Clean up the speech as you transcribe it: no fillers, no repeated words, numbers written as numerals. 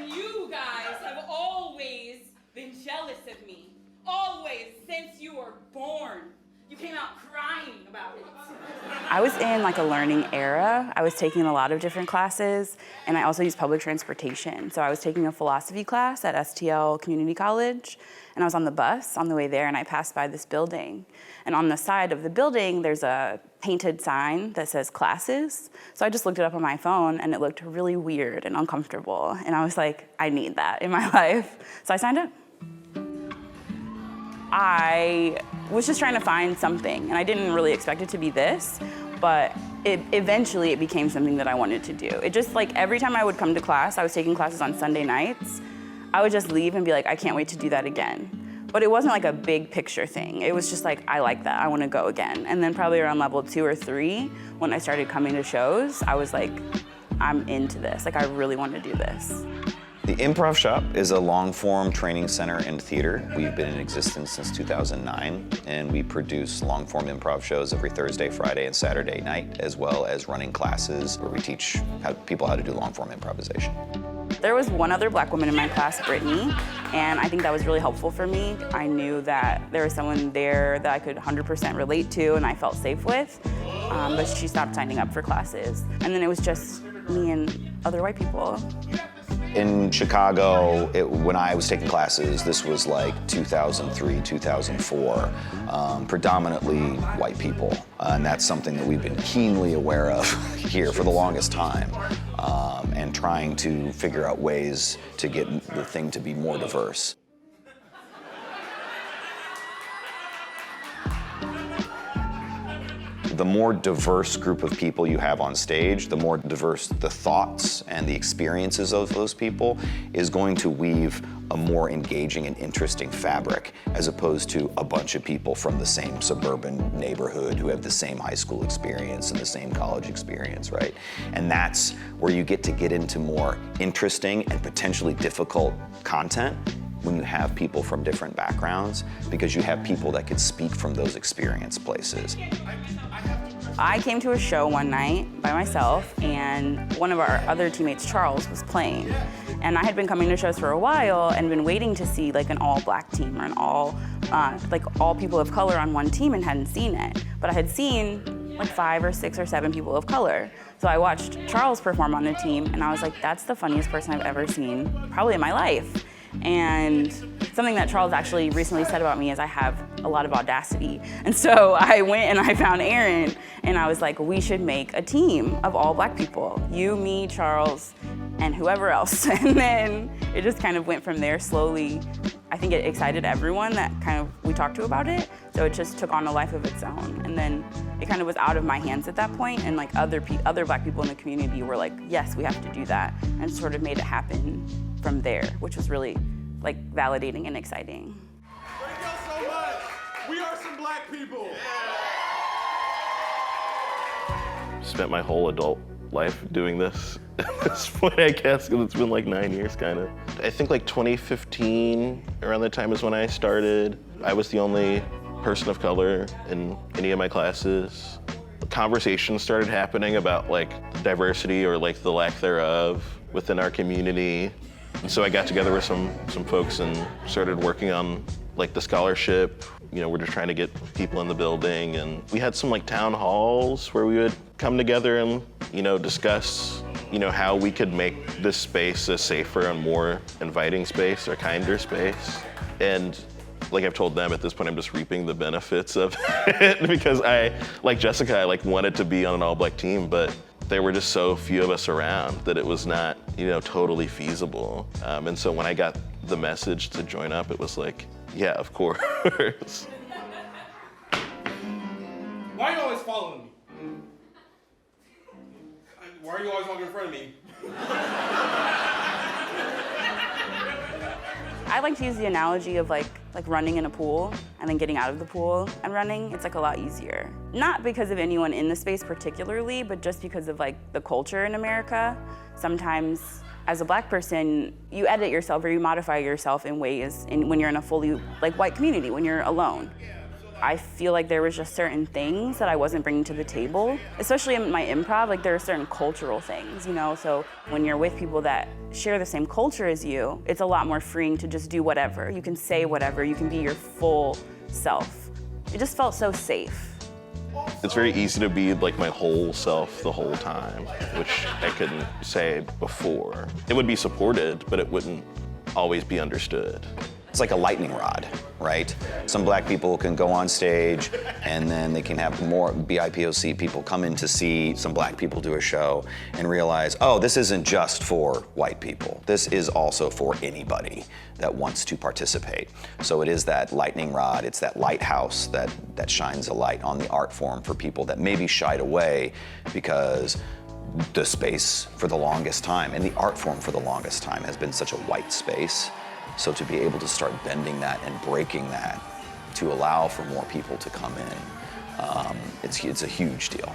And you guys have always been jealous of me. Always, since you were born. You came out crying about it. I was in like a learning era. I was taking a lot of different classes, and I also used public transportation. So I was taking a philosophy class at STL Community College, and I was on the bus on the way there, and I passed by this building. And on the side of the building, there's a painted sign that says classes. So I just looked it up on my phone, and it looked really weird and uncomfortable. And I was like, I need that in my life. So I signed up. I was just trying to find something, and I didn't really expect it to be this, but eventually it became something that I wanted to do. It just like every time I would come to class, I was taking classes on Sunday nights, I would just leave and be like, I can't wait to do that again. But it wasn't like a big picture thing. It was just like, I like that, I wanna go again. And then probably around level 2 or 3, when I started coming to shows, I was like, I'm into this. Like, I really wanna do this. The Improv Shop is a long-form training center and theater. We've been in existence since 2009, and we produce long-form improv shows every Thursday, Friday, and Saturday night, as well as running classes where we teach people how to do long-form improvisation. There was one other Black woman in my class, Brittany, and I think that was really helpful for me. I knew that there was someone there that I could 100% relate to and I felt safe with, but she stopped signing up for classes. And then it was just me and other white people. In Chicago, when I was taking classes, this was like 2003, 2004, predominantly white people. And that's something that we've been keenly aware of here for the longest time, and trying to figure out ways to get the thing to be more diverse. The more diverse group of people you have on stage, the more diverse the thoughts and the experiences of those people is going to weave a more engaging and interesting fabric, as opposed to a bunch of people from the same suburban neighborhood who have the same high school experience and the same college experience, right? And that's where you get into more interesting and potentially difficult content when you have people from different backgrounds, because you have people that can speak from those experience places. I came to a show one night by myself, and one of our other teammates, Charles, was playing. And I had been coming to shows for a while and been waiting to see like an all-Black team or an all people of color on one team, and hadn't seen it. But I had seen like 5 or 6 or 7 people of color. So I watched Charles perform on the team, and I was like, that's the funniest person I've ever seen, probably in my life. And something that Charles actually recently said about me is I have a lot of audacity. And so I went and I found Aaron, and I was like, we should make a team of all Black people. You, me, Charles, and whoever else. And then it just kind of went from there slowly. I think it excited everyone that kind of we talked to about it. So it just took on a life of its own. And then it kind of was out of my hands at that point, and like other Black people in the community were like, yes, we have to do that, and sort of made it happen from there, which was really like validating and exciting. Thank y'all so much. We are some Black people. Spent my whole adult life doing this at this point, I guess, because it's been like 9 years, kind of. I think like 2015, around that time is when I started. I was the only person of color in any of my classes. Conversations started happening about like diversity, or like the lack thereof, within our community. And so I got together with some folks and started working on like the scholarship. You know, we're just trying to get people in the building, and we had some like town halls where we would come together and, you know, discuss, you know, how we could make this space a safer and more inviting space, or kinder space. And like I've told them, at this point, I'm just reaping the benefits of it, because I, like Jessica, I like wanted to be on an all-Black team, but there were just so few of us around that it was not, you know, totally feasible. And so when I got the message to join up, it was like, yeah, of course. Why are you always following me? Why are you always walking in front of me? I like to use the analogy of like running in a pool and then getting out of the pool and running. It's like a lot easier. Not because of anyone in the space particularly, but just because of like the culture in America. Sometimes as a Black person, you edit yourself or you modify yourself in ways when you're in a fully like white community, when you're alone. Yeah, so I feel like there was just certain things that I wasn't bringing to the table, especially in my improv. Like there are certain cultural things, you know? So when you're with people that share the same culture as you, it's a lot more freeing to just do whatever. You can say whatever, you can be your full self. It just felt so safe. It's very easy to be like my whole self the whole time, which I couldn't say before. It would be supported, but it wouldn't always be understood. It's like a lightning rod, right? Some black people can go on stage and then they can have more BIPOC people come in to see some black people do a show and realize, oh, this isn't just for white people. This is also for anybody that wants to participate. So it is that lightning rod, it's that lighthouse that shines a light on the art form for people that maybe shied away because the space for the longest time and the art form for the longest time has been such a white space. So to be able to start bending that and breaking that to allow for more people to come in, it's a huge deal.